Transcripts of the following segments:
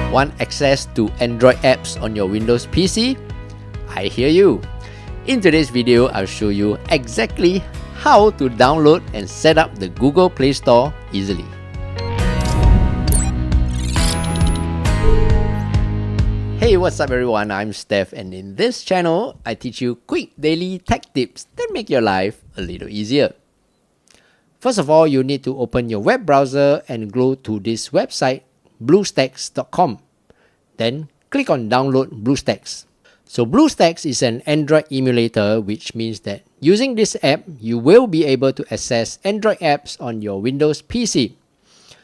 Want access to Android apps on your Windows PC? I hear you. In today's video, I'll show you exactly how to download and set up the Google Play Store easily. Hey, what's up everyone? I'm Steph, and in this channel, I teach you quick daily tech tips that make your life a little easier. First of all, you need to open your web browser and go to this website, BlueStacks.com. Then click on download BlueStacks. So BlueStacks is an Android emulator, which means that using this app, you will be able to access Android apps on your Windows PC.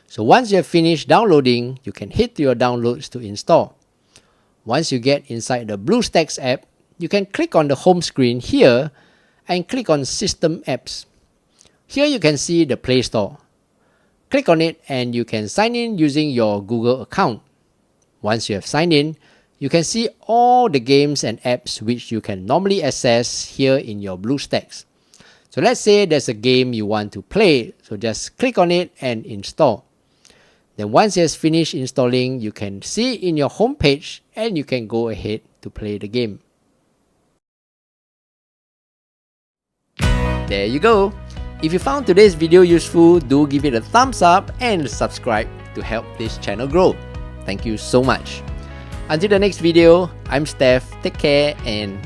So once you have finished downloading, you can hit your downloads to install. Once you get inside the BlueStacks app, you can click on the home screen here and click on System Apps. Here you can see the Play Store. Click on it and you can sign in using your Google account. Once you have signed in, you can see all the games and apps which you can normally access here in your BlueStacks. So let's say there's a game you want to play, so just click on it and install. Then once it has finished installing, you can see in your home page and you can go ahead to play the game. There you go. If you found today's video useful, do give it a thumbs up and subscribe to help this channel grow. Thank you so much. Until the next video, I'm Steph. Take care and